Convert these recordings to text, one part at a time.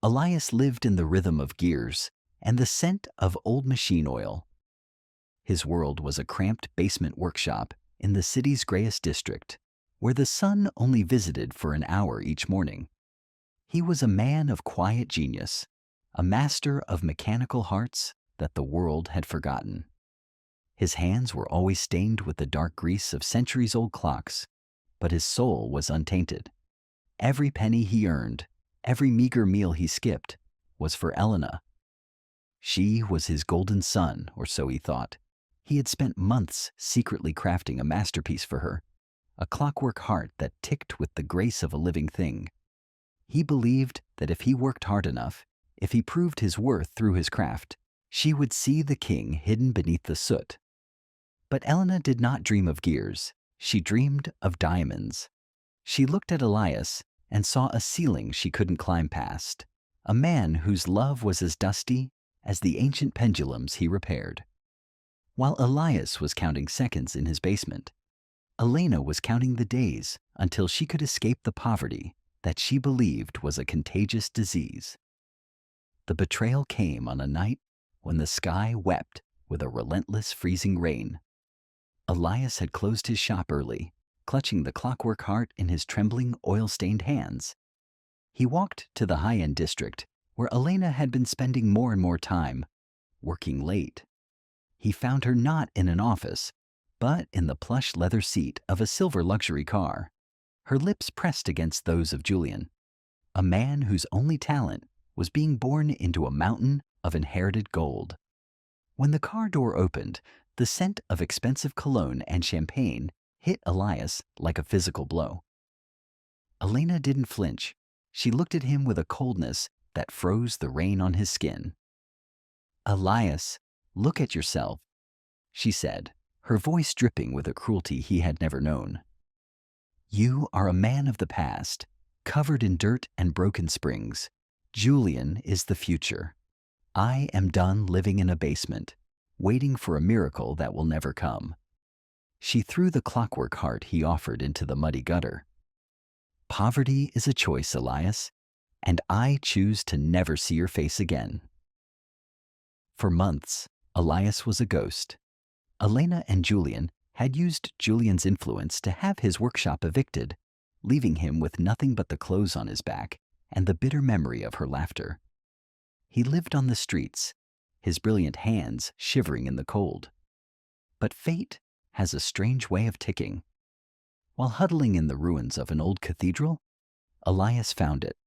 Elias lived in the rhythm of gears and the scent of old machine oil. His world was a cramped basement workshop in the city's grayest district, where the sun only visited for an hour each morning. He was a man of quiet genius, a master of mechanical hearts that the world had forgotten. His hands were always stained with the dark grease of centuries-old clocks, but his soul was untainted. Every penny he earned, every meager meal he skipped, was for Elena. She was his golden sun, or so he thought. He had spent months secretly crafting a masterpiece for her, a clockwork heart that ticked with the grace of a living thing. He believed that if he worked hard enough, if he proved his worth through his craft, she would see the king hidden beneath the soot. But Elena did not dream of gears. She dreamed of diamonds. She looked at Elias and saw a ceiling she couldn't climb past, a man whose love was as dusty as the ancient pendulums he repaired. While Elias was counting seconds in his basement, Elena was counting the days until she could escape the poverty that she believed was a contagious disease. The betrayal came on a night when the sky wept with a relentless freezing rain. Elias had closed his shop early, clutching the clockwork heart in his trembling, oil-stained hands. He walked to the high-end district where Elena had been spending more and more time, working late. He found her not in an office, but in the plush leather seat of a silver luxury car, her lips pressed against those of Julian, a man whose only talent was being born into a mountain of inherited gold. When the car door opened, the scent of expensive cologne and champagne hit Elias like a physical blow. Elena didn't flinch. She looked at him with a coldness that froze the rain on his skin. "Elias, look at yourself," she said, her voice dripping with a cruelty he had never known. "You are a man of the past, covered in dirt and broken springs. Julian is the future. I am done living in a basement, waiting for a miracle that will never come." She threw the clockwork heart he offered into the muddy gutter. "Poverty is a choice, Elias, and I choose to never see your face again." For months, Elias was a ghost. Elena and Julian had used Julian's influence to have his workshop evicted, leaving him with nothing but the clothes on his back and the bitter memory of her laughter. He lived on the streets, his brilliant hands shivering in the cold. But fate has a strange way of ticking. While huddling in the ruins of an old cathedral, Elias found it,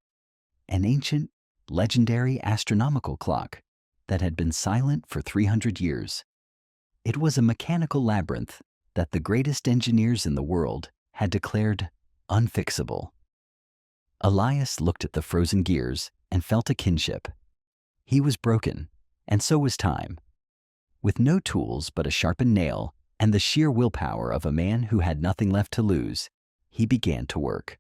an ancient, legendary astronomical clock that had been silent for 300 years. It was a mechanical labyrinth that the greatest engineers in the world had declared unfixable. Elias looked at the frozen gears and felt a kinship. He was broken, and so was time. With no tools but a sharpened nail and the sheer willpower of a man who had nothing left to lose, he began to work.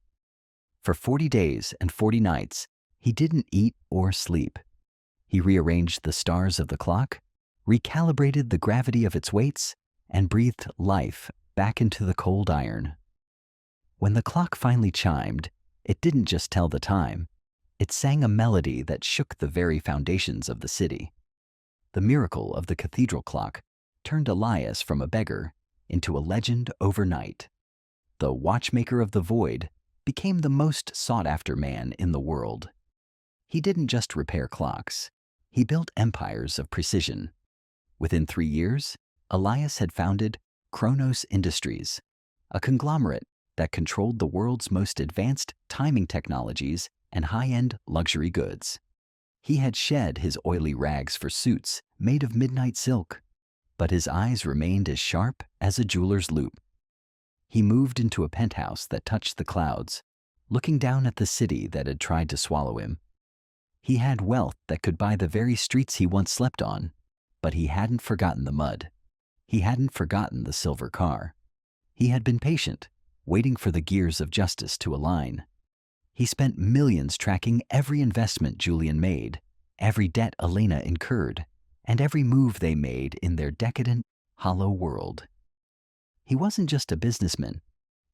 For 40 days and 40 nights, he didn't eat or sleep. He rearranged the stars of the clock, recalibrated the gravity of its weights, and breathed life back into the cold iron. When the clock finally chimed, it didn't just tell the time. It sang a melody that shook the very foundations of the city. The miracle of the cathedral clock turned Elias from a beggar into a legend overnight. The Watchmaker of the Void became the most sought-after man in the world. He didn't just repair clocks. He built empires of precision. Within 3 years, Elias had founded Chronos Industries, a conglomerate that controlled the world's most advanced timing technologies and high-end luxury goods. He had shed his oily rags for suits made of midnight silk, but his eyes remained as sharp as a jeweler's loupe. He moved into a penthouse that touched the clouds, looking down at the city that had tried to swallow him. He had wealth that could buy the very streets he once slept on, but he hadn't forgotten the mud. He hadn't forgotten the silver car. He had been patient, waiting for the gears of justice to align. He spent millions tracking every investment Julian made, every debt Elena incurred, and every move they made in their decadent, hollow world. He wasn't just a businessman.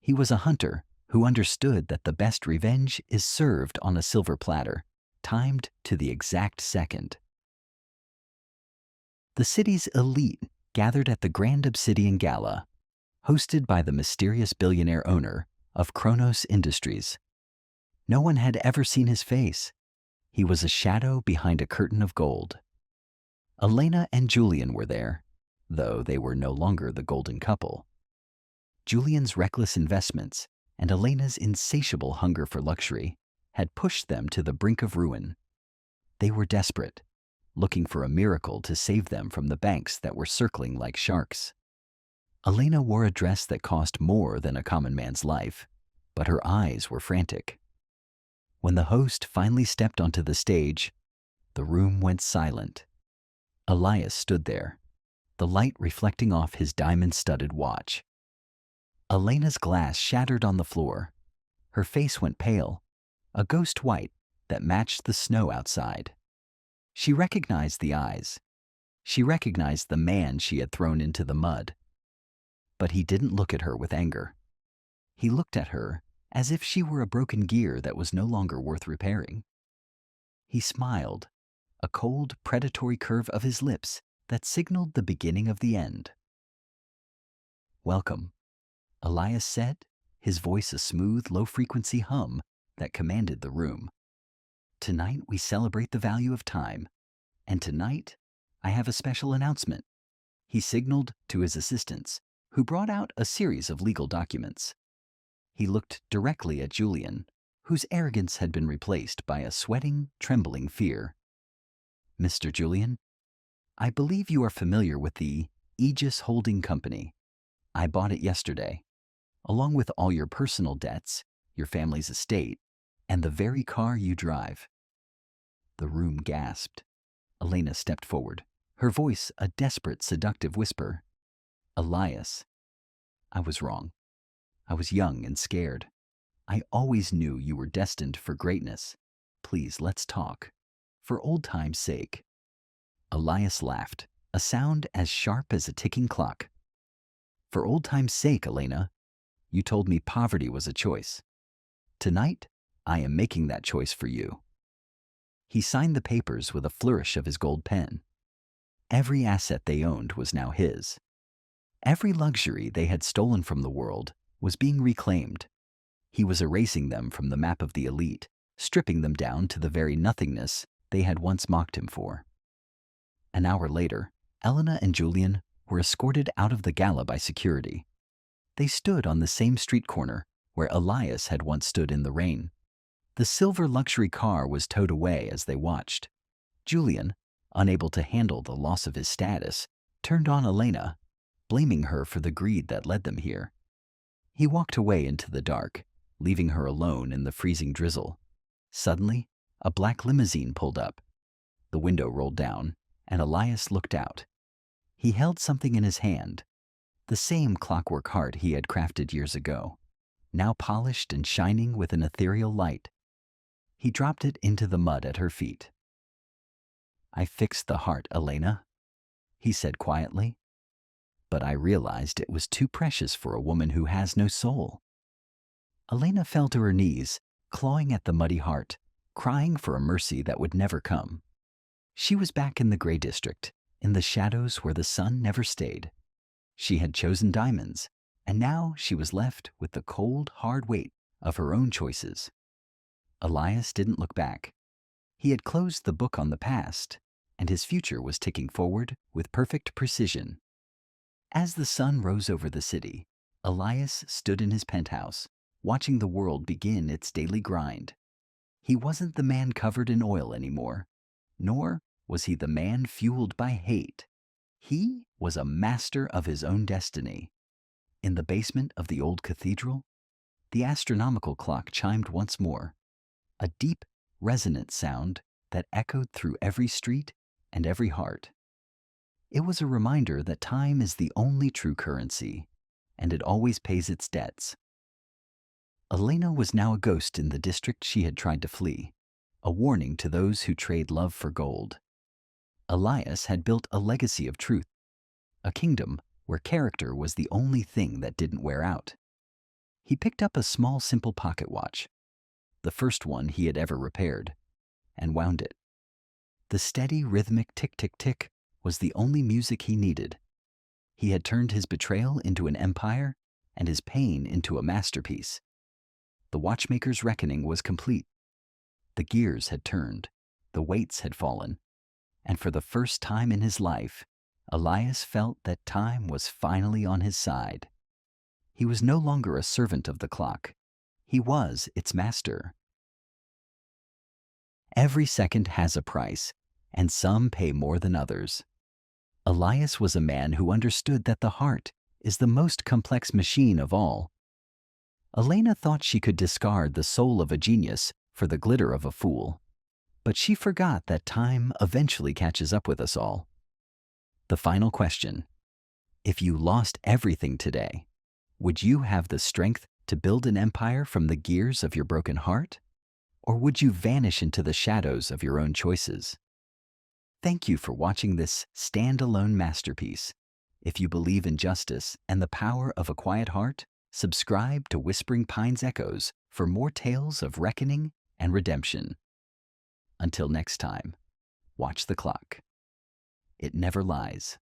He was a hunter who understood that the best revenge is served on a silver platter, timed to the exact second. The city's elite gathered at the Grand Obsidian Gala, hosted by the mysterious billionaire owner of Kronos Industries. No one had ever seen his face. He was a shadow behind a curtain of gold. Elena and Julian were there, though they were no longer the golden couple. Julian's reckless investments and Elena's insatiable hunger for luxury had pushed them to the brink of ruin. They were desperate, looking for a miracle to save them from the banks that were circling like sharks. Elena wore a dress that cost more than a common man's life, but her eyes were frantic. When the host finally stepped onto the stage, the room went silent. Elias stood there, the light reflecting off his diamond-studded watch. Elena's glass shattered on the floor. Her face went pale, a ghost white that matched the snow outside. She recognized the eyes. She recognized the man she had thrown into the mud. But he didn't look at her with anger. He looked at her as if she were a broken gear that was no longer worth repairing. He smiled, a cold, predatory curve of his lips that signaled the beginning of the end. "Welcome," Elias said, his voice a smooth, low-frequency hum that commanded the room. "Tonight we celebrate the value of time, and tonight I have a special announcement." He signaled to his assistants, who brought out a series of legal documents. He looked directly at Julian, whose arrogance had been replaced by a sweating, trembling fear. "Mr. Julian, I believe you are familiar with the Aegis Holding Company. I bought it yesterday, along with all your personal debts, your family's estate, and the very car you drive." The room gasped. Elena stepped forward, her voice a desperate, seductive whisper. "Elias, I was wrong. I was young and scared. I always knew you were destined for greatness. Please, let's talk. For old time's sake." Elias laughed, a sound as sharp as a ticking clock. "For old time's sake, Elena, you told me poverty was a choice. Tonight, I am making that choice for you." He signed the papers with a flourish of his gold pen. Every asset they owned was now his. Every luxury they had stolen from the world was being reclaimed. He was erasing them from the map of the elite, stripping them down to the very nothingness they had once mocked him for. An hour later, Elena and Julian were escorted out of the gala by security. They stood on the same street corner where Elias had once stood in the rain. The silver luxury car was towed away as they watched. Julian, unable to handle the loss of his status, turned on Elena, blaming her for the greed that led them here. He walked away into the dark, leaving her alone in the freezing drizzle. Suddenly, a black limousine pulled up. The window rolled down, and Elias looked out. He held something in his hand, the same clockwork heart he had crafted years ago, now polished and shining with an ethereal light. He dropped it into the mud at her feet. "I fixed the heart, Elena," he said quietly. "But I realized it was too precious for a woman who has no soul." Elena fell to her knees, clawing at the muddy heart, crying for a mercy that would never come. She was back in the gray district, in the shadows where the sun never stayed. She had chosen diamonds, and now she was left with the cold, hard weight of her own choices. Elias didn't look back. He had closed the book on the past, and his future was ticking forward with perfect precision. As the sun rose over the city, Elias stood in his penthouse, watching the world begin its daily grind. He wasn't the man covered in oil anymore, nor was he the man fueled by hate. He was a master of his own destiny. In the basement of the old cathedral, the astronomical clock chimed once more, a deep, resonant sound that echoed through every street and every heart. It was a reminder that time is the only true currency, and it always pays its debts. Elena was now a ghost in the district she had tried to flee, a warning to those who trade love for gold. Elias had built a legacy of truth, a kingdom where character was the only thing that didn't wear out. He picked up a small, simple pocket watch, the first one he had ever repaired. and wound it. The steady, rhythmic tick-tick-tick was the only music he needed. He had turned his betrayal into an empire and his pain into a masterpiece. The watchmaker's reckoning was complete. The gears had turned, the weights had fallen, and for the first time in his life, Elias felt that time was finally on his side. He was no longer a servant of the clock. He was its master. Every second has a price, and some pay more than others. Elias was a man who understood that the heart is the most complex machine of all. Elena thought she could discard the soul of a genius for the glitter of a fool, but she forgot that time eventually catches up with us all. The final question: if you lost everything today, would you have the strength to build an empire from the gears of your broken heart? Or would you vanish into the shadows of your own choices? Thank you for watching this standalone masterpiece. If you believe in justice and the power of a quiet heart, subscribe to Whispering Pines Echoes for more tales of reckoning and redemption. Until next time, watch the clock. It never lies.